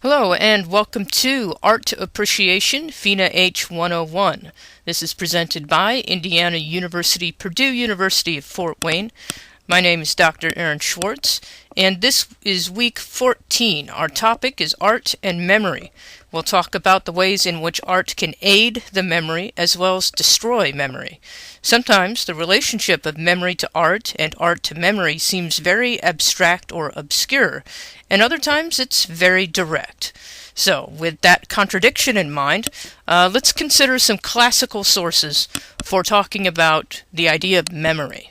Hello and welcome to Art Appreciation, FINA H101. This is presented by Indiana University-Purdue University of Fort Wayne. My name is Dr. Aaron Schwartz, and this is week 14. Our topic is art and memory. We'll talk about the ways in which art can aid the memory as well as destroy memory. Sometimes the relationship of memory to art and art to memory seems very abstract or obscure, and other times it's very direct. So, with that contradiction in mind, let's consider some classical sources for talking about the idea of memory.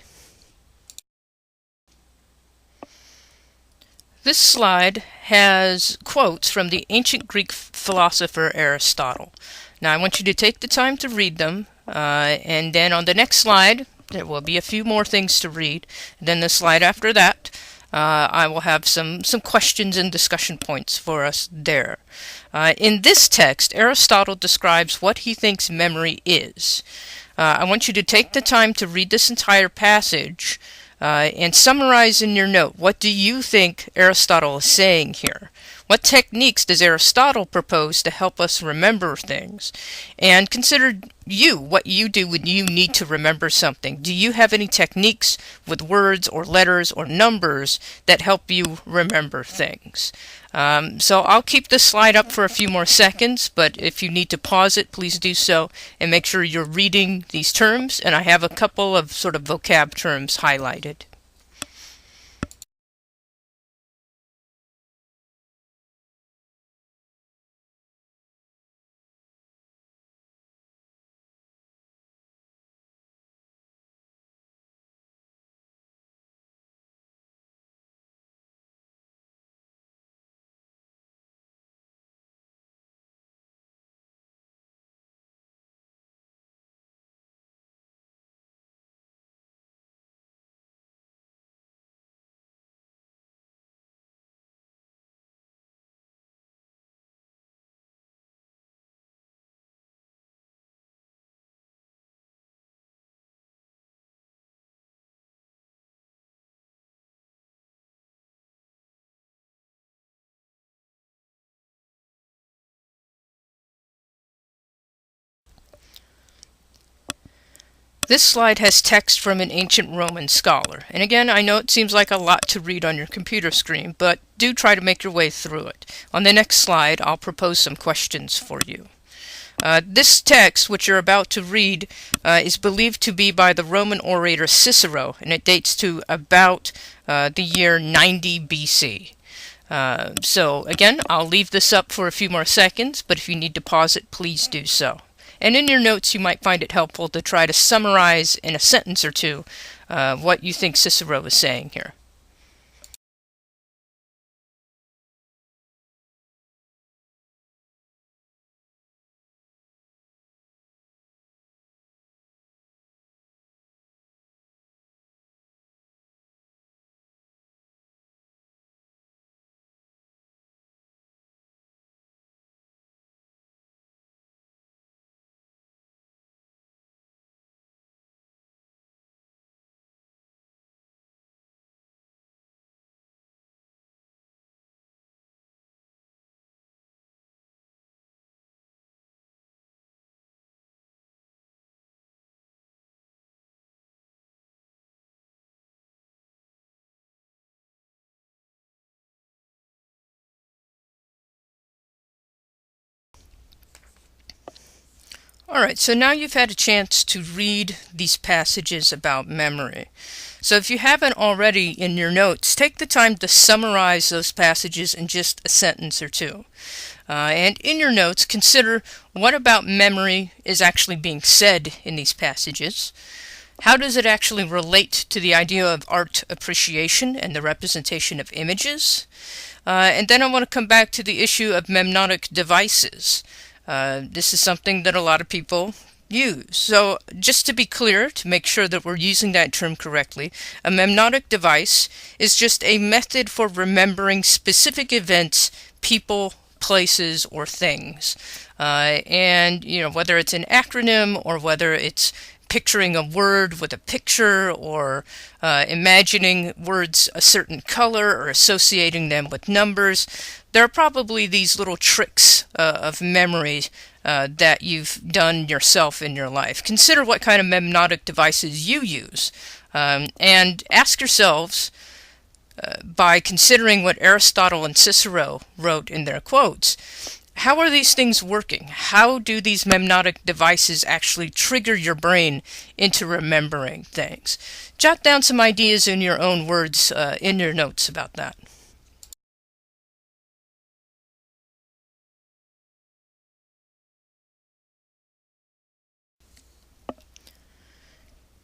This slide has quotes from the ancient Greek philosopher Aristotle. Now I want you to take the time to read them, and then on the next slide there will be a few more things to read. And then the slide after that, I will have some questions and discussion points for us there. In this text, Aristotle describes what he thinks memory is. I want you to take the time to read this entire passage and summarize in your note, what do you think Aristotle is saying here? What techniques does Aristotle propose to help us remember things? And consider what you do when you need to remember something. Do you have any techniques with words or letters or numbers that help you remember things? So I'll keep this slide up for a few more seconds, but if you need to pause it, please do so, and make sure you're reading these terms, and I have a couple of sort of vocab terms highlighted. This slide has text from an ancient Roman scholar, and again, I know it seems like a lot to read on your computer screen, but do try to make your way through it. On the next slide, I'll propose some questions for you. This text, which you're about to read, is believed to be by the Roman orator Cicero, and it dates to about the year 90 BC. So again, I'll leave this up for a few more seconds, but if you need to pause it, please do so. And in your notes, you might find it helpful to try to summarize in a sentence or two what you think Cicero is saying here. Alright, so now you've had a chance to read these passages about memory. So if you haven't already in your notes, take the time to summarize those passages in just a sentence or two. And in your notes, consider what about memory is actually being said in these passages. How does it actually relate to the idea of art appreciation and the representation of images? And then I want to come back to the issue of mnemonic devices. This is something that a lot of people use. So just to be clear, to make sure that we're using that term correctly, a mnemonic device is just a method for remembering specific events, people, places, or things. And whether it's an acronym or whether it's picturing a word with a picture, or imagining words a certain color, or associating them with numbers. There are probably these little tricks of memory that you've done yourself in your life. Consider what kind of mnemonic devices you use, and ask yourselves, by considering what Aristotle and Cicero wrote in their quotes, how are these things working? How do these mnemonic devices actually trigger your brain into remembering things? Jot down some ideas in your own words in your notes about that.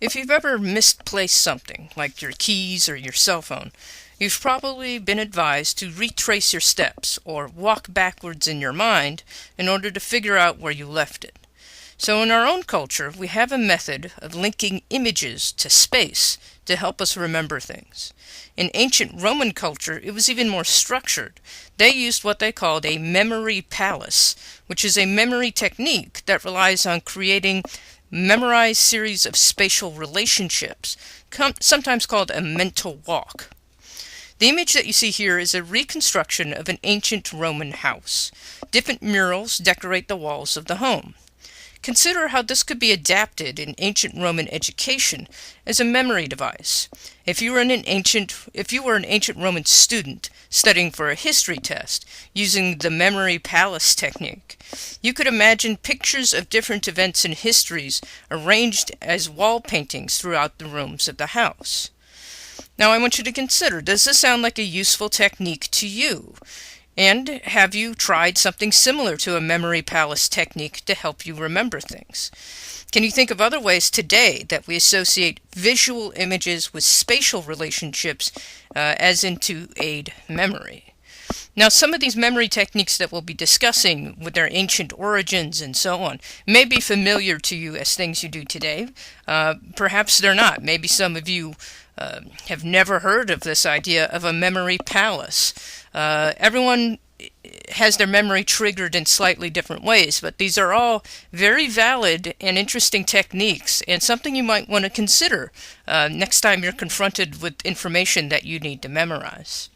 If you've ever misplaced something, like your keys or your cell phone, you've probably been advised to retrace your steps or walk backwards in your mind in order to figure out where you left it. So in our own culture, we have a method of linking images to space to help us remember things. In ancient Roman culture, it was even more structured. They used what they called a memory palace, which is a memory technique that relies on creating memorized series of spatial relationships, sometimes called a mental walk. The image that you see here is a reconstruction of an ancient Roman house. Different murals decorate the walls of the home. Consider how this could be adapted in ancient Roman education as a memory device. If you were an ancient Roman student studying for a history test using the memory palace technique, you could imagine pictures of different events and histories arranged as wall paintings throughout the rooms of the house. Now I want you to consider, does this sound like a useful technique to you? And have you tried something similar to a memory palace technique to help you remember things? Can you think of other ways today that we associate visual images with spatial relationships as in to aid memory? Now, some of these memory techniques that we'll be discussing with their ancient origins and so on may be familiar to you as things you do today. Perhaps they're not. Maybe some of you have never heard of this idea of a memory palace. Everyone has their memory triggered in slightly different ways, but these are all very valid and interesting techniques, and something you might want to consider next time you're confronted with information that you need to memorize.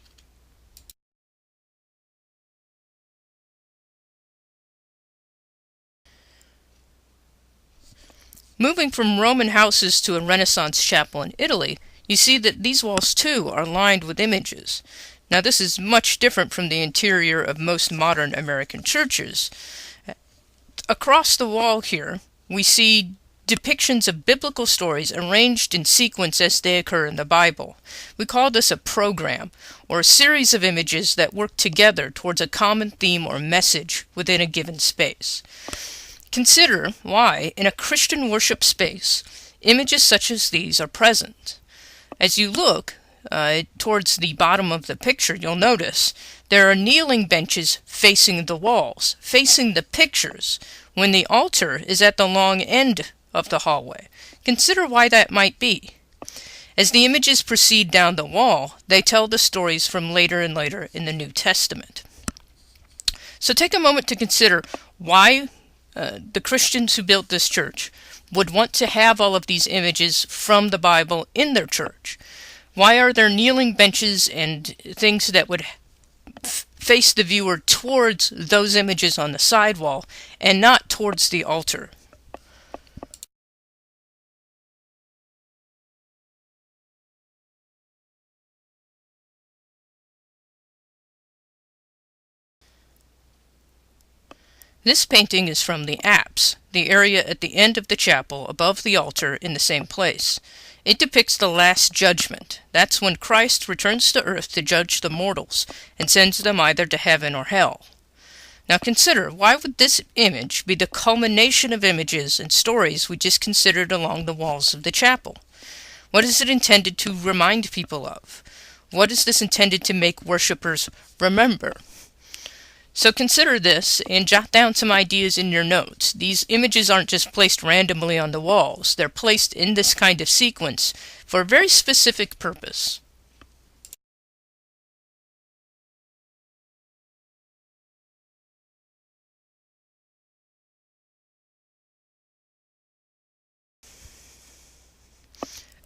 Moving from Roman houses to a Renaissance chapel in Italy, you see that these walls too are lined with images. Now this is much different from the interior of most modern American churches. Across the wall here, we see depictions of biblical stories arranged in sequence as they occur in the Bible. We call this a program, or a series of images that work together towards a common theme or message within a given space. Consider why, in a Christian worship space, images such as these are present. As you look towards the bottom of the picture, you'll notice there are kneeling benches facing the walls, facing the pictures, when the altar is at the long end of the hallway. Consider why that might be. As the images proceed down the wall, they tell the stories from later and later in the New Testament. So take a moment to consider why the Christians who built this church would want to have all of these images from the Bible in their church. Why are there kneeling benches and things that would face the viewer towards those images on the sidewall and not towards the altar? This painting is from the apse, the area at the end of the chapel above the altar in the same place. It depicts the Last Judgment. That's when Christ returns to earth to judge the mortals and sends them either to heaven or hell. Now consider, why would this image be the culmination of images and stories we just considered along the walls of the chapel? What is it intended to remind people of? What is this intended to make worshippers remember? So consider this and jot down some ideas in your notes. These images aren't just placed randomly on the walls. They're placed in this kind of sequence for a very specific purpose.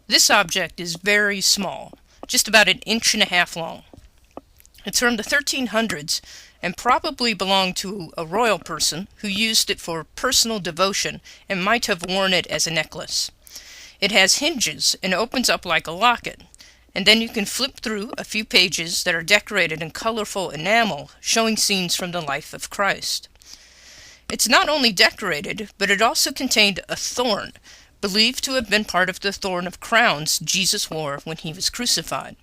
This object is very small, just about 1.5 inches long. It's from the 1300s and probably belonged to a royal person who used it for personal devotion and might have worn it as a necklace. It has hinges and opens up like a locket, and then you can flip through a few pages that are decorated in colorful enamel showing scenes from the life of Christ. It's not only decorated, but it also contained a thorn, believed to have been part of the thorn of crowns Jesus wore when he was crucified.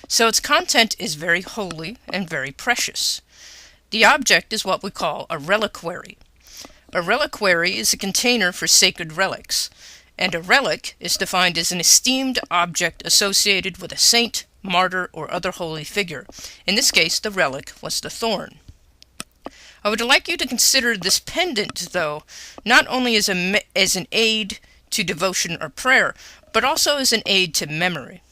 So its content is very holy and very precious. The object is what we call a reliquary. A reliquary is a container for sacred relics, and a relic is defined as an esteemed object associated with a saint, martyr, or other holy figure. In this case, the relic was the thorn. I would like you to consider this pendant, though, not only as an aid to devotion or prayer, but also as an aid to memory.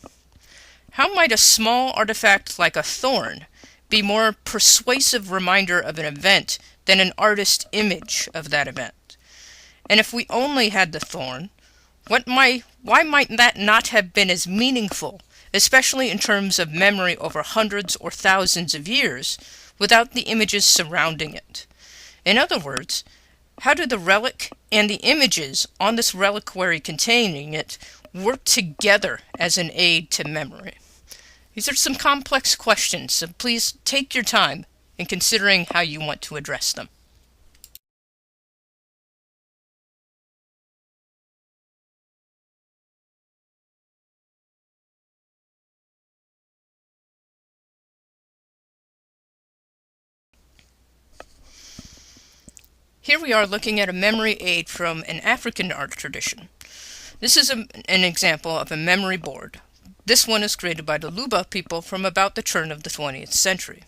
How might a small artifact like a thorn be more persuasive reminder of an event than an artist's image of that event? And if we only had the thorn, why might that not have been as meaningful, especially in terms of memory over hundreds or thousands of years, without the images surrounding it? In other words, how do the relic and the images on this reliquary containing it work together as an aid to memory? These are some complex questions, so please take your time in considering how you want to address them. Here we are looking at a memory aid from an African art tradition. This is an example of a memory board. This one is created by the Luba people from about the turn of the 20th century.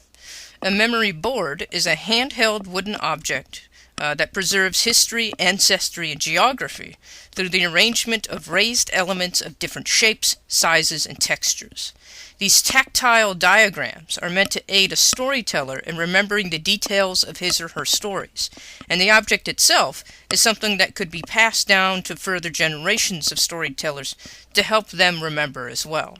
A memory board is a handheld wooden object that preserves history, ancestry, and geography through the arrangement of raised elements of different shapes, sizes, and textures. These tactile diagrams are meant to aid a storyteller in remembering the details of his or her stories, and the object itself is something that could be passed down to further generations of storytellers to help them remember as well.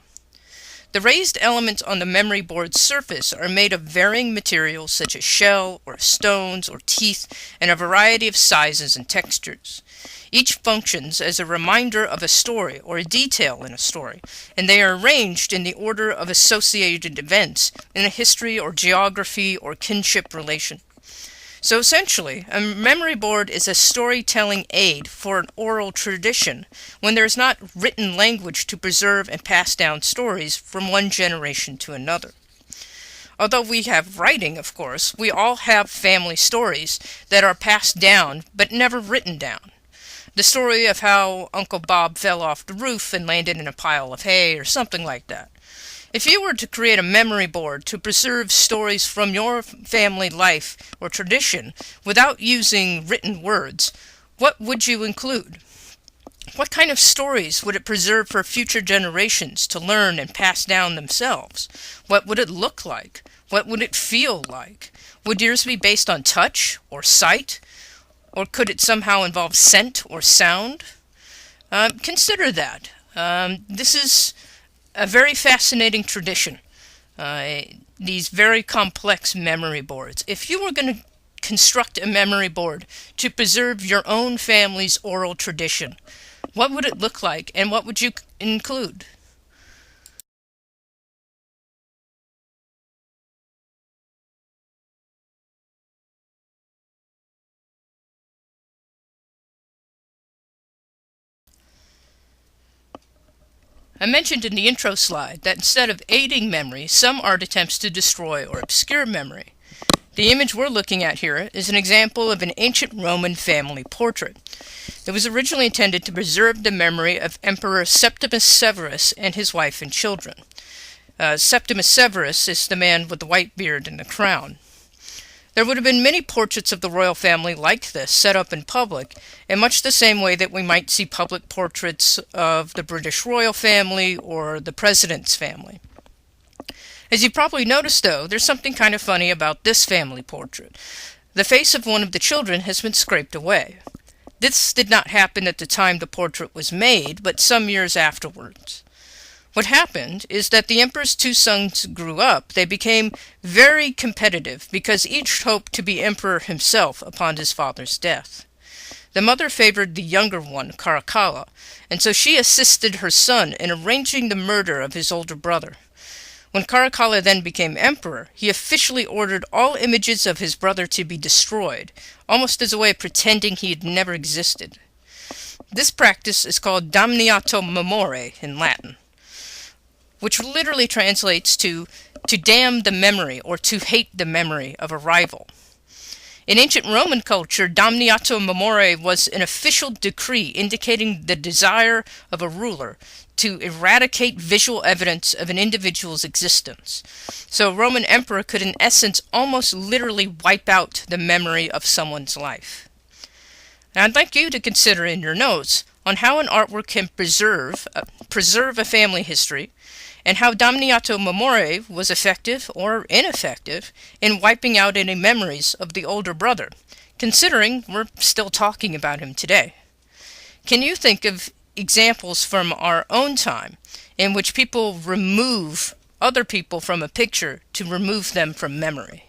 The raised elements on the memory board's surface are made of varying materials such as shell or stones or teeth and a variety of sizes and textures. Each functions as a reminder of a story or a detail in a story, and they are arranged in the order of associated events in a history or geography or kinship relation. So essentially, a memory board is a storytelling aid for an oral tradition when there is not written language to preserve and pass down stories from one generation to another. Although we have writing, of course, we all have family stories that are passed down but never written down. The story of how Uncle Bob fell off the roof and landed in a pile of hay or something like that. If you were to create a memory board to preserve stories from your family life or tradition without using written words, what would you include? What kind of stories would it preserve for future generations to learn and pass down themselves? What would it look like? What would it feel like? Would yours be based on touch or sight? Or could it somehow involve scent or sound? Consider that. This is a very fascinating tradition, these very complex memory boards. If you were going to construct a memory board to preserve your own family's oral tradition, what would it look like and what would you include? I mentioned in the intro slide that instead of aiding memory, some art attempts to destroy or obscure memory. The image we're looking at here is an example of an ancient Roman family portrait. It was originally intended to preserve the memory of Emperor Septimus Severus and his wife and children. Septimus Severus is the man with the white beard and the crown. There would have been many portraits of the royal family like this set up in public, in much the same way that we might see public portraits of the British royal family or the president's family. As you probably noticed, though, there's something kind of funny about this family portrait. The face of one of the children has been scraped away. This did not happen at the time the portrait was made, but some years afterwards. What happened is that the emperor's two sons grew up. They became very competitive because each hoped to be emperor himself upon his father's death. The mother favored the younger one, Caracalla, and so she assisted her son in arranging the murder of his older brother. When Caracalla then became emperor, he officially ordered all images of his brother to be destroyed, almost as a way of pretending he had never existed. This practice is called damniato memoriae in Latin, which literally translates to damn the memory or to hate the memory of a rival. In ancient Roman culture, damniato memoriae was an official decree indicating the desire of a ruler to eradicate visual evidence of an individual's existence. So a Roman emperor could in essence almost literally wipe out the memory of someone's life. Now I'd like you to consider in your notes on how an artwork can preserve a family history, and how damniato memoriae was effective or ineffective in wiping out any memories of the older brother, considering we're still talking about him today. Can you think of examples from our own time in which people remove other people from a picture to remove them from memory?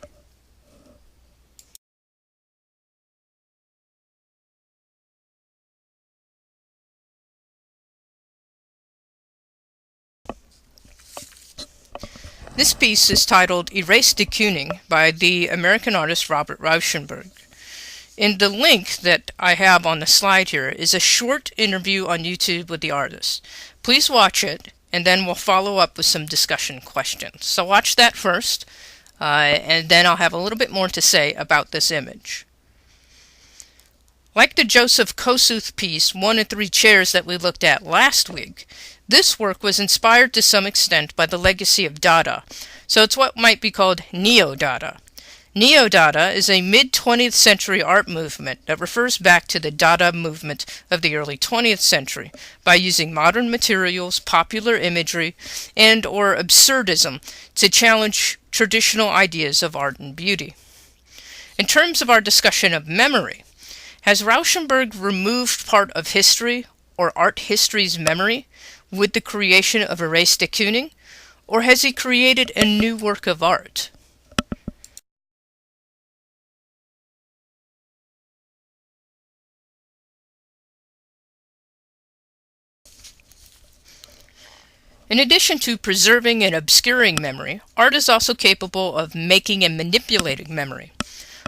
This piece is titled Erase de Kooning by the American artist Robert Rauschenberg. In the link that I have on the slide here is a short interview on YouTube with the artist. Please watch it, and then we'll follow up with some discussion questions. So watch that first, and then I'll have a little bit more to say about this image. Like the Joseph Kosuth piece, 1 and 3 chairs that we looked at last week, this work was inspired to some extent by the legacy of Dada, so it's what might be called Neo-Dada. Neo-Dada is a mid-20th century art movement that refers back to the Dada movement of the early 20th century by using modern materials, popular imagery, and or absurdism to challenge traditional ideas of art and beauty. In terms of our discussion of memory, has Rauschenberg removed part of history or art history's memory with the creation of Erase de Kooning, or has he created a new work of art? In addition to preserving and obscuring memory, art is also capable of making and manipulating memory.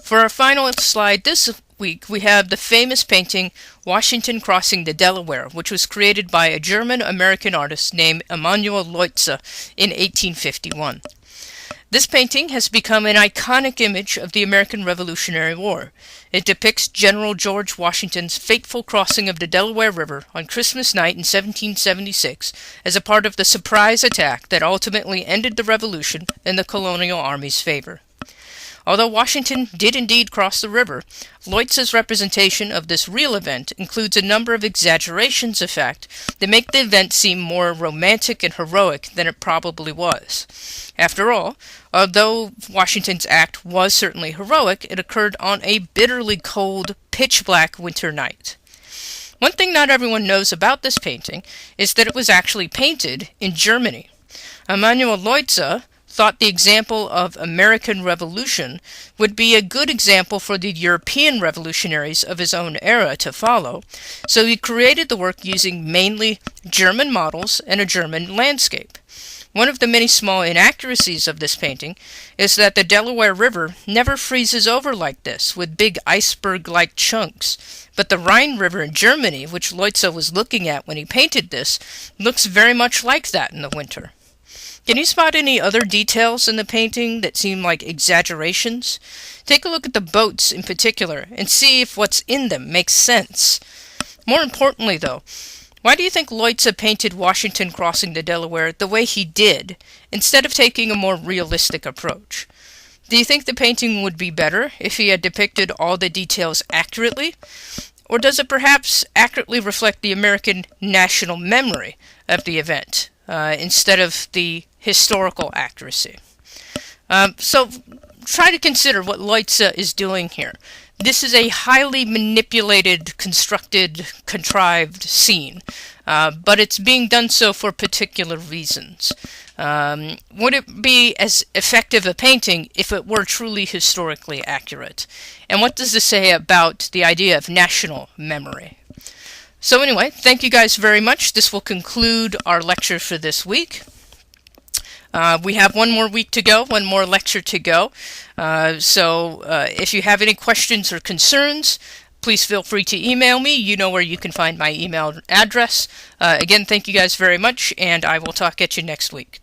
For our final slide this week, we have the famous painting Washington Crossing the Delaware, which was created by a German-American artist named Emanuel Leutze in 1851. This painting has become an iconic image of the American Revolutionary War. It depicts General George Washington's fateful crossing of the Delaware River on Christmas night in 1776 as a part of the surprise attack that ultimately ended the Revolution in the colonial army's favor. Although Washington did indeed cross the river, Leutze's representation of this real event includes a number of exaggerations of fact that make the event seem more romantic and heroic than it probably was. After all, although Washington's act was certainly heroic, it occurred on a bitterly cold, pitch-black winter night. One thing not everyone knows about this painting is that it was actually painted in Germany. Emanuel Leutze thought the example of American Revolution would be a good example for the European revolutionaries of his own era to follow, so he created the work using mainly German models and a German landscape. One of the many small inaccuracies of this painting is that the Delaware River never freezes over like this, with big iceberg-like chunks, but the Rhine River in Germany, which Leutze was looking at when he painted this, looks very much like that in the winter. Can you spot any other details in the painting that seem like exaggerations? Take a look at the boats in particular and see if what's in them makes sense. More importantly, though, why do you think Leutze painted Washington crossing the Delaware the way he did, instead of taking a more realistic approach? Do you think the painting would be better if he had depicted all the details accurately? Or does it perhaps accurately reflect the American national memory of the event, instead of the historical accuracy? So try to consider what Leutze is doing here. This is a highly manipulated, constructed, contrived scene, but it's being done so for particular reasons. Would it be as effective a painting if it were truly historically accurate? And what does this say about the idea of national memory? So anyway, thank you guys very much. This will conclude our lecture for this week. We have one more week to go, one more lecture to go. So if you have any questions or concerns, please feel free to email me. You know where you can find my email address. Again, thank you guys very much, and I will talk at you next week.